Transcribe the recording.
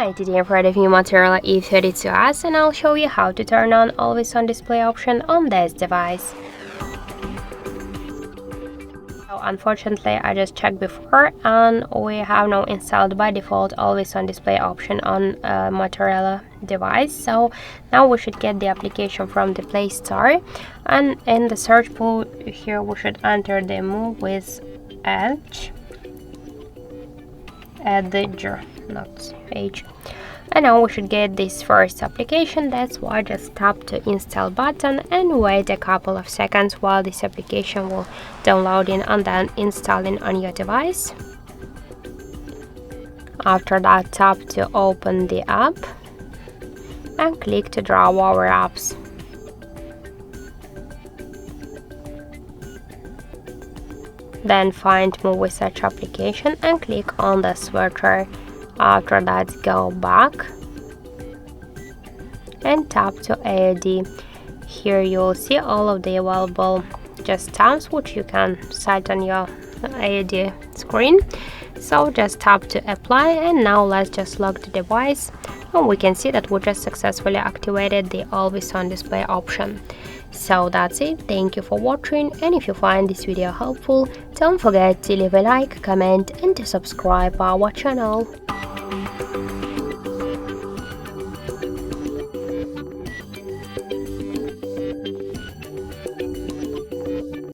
Hi, today I'm reviewing Motorola E32s and I'll show you how to turn on always on display option on this device. So unfortunately I just checked before and we have now installed by default always on display option on a Motorola device. So now we should get the application from the Play Store, and in the search pool here we should enter the Muviz Edge. Not Edge. And now we should get this first application. That's why just tap the install button and wait a couple of seconds while this application will downloading and then installing on your device. After that, tap to open the app and click to draw our apps. Then find Muviz Edge application and click on the switcher. After that, go back and tap to AD. Here you'll see all of the available just tabs which you can set on your AD screen. So just tap to apply, and now let's just lock the device, and we can see that we just successfully activated the always on display option. So that's it. Thank you for watching, and if you find this video helpful, don't forget to leave a like, comment and to subscribe our channel.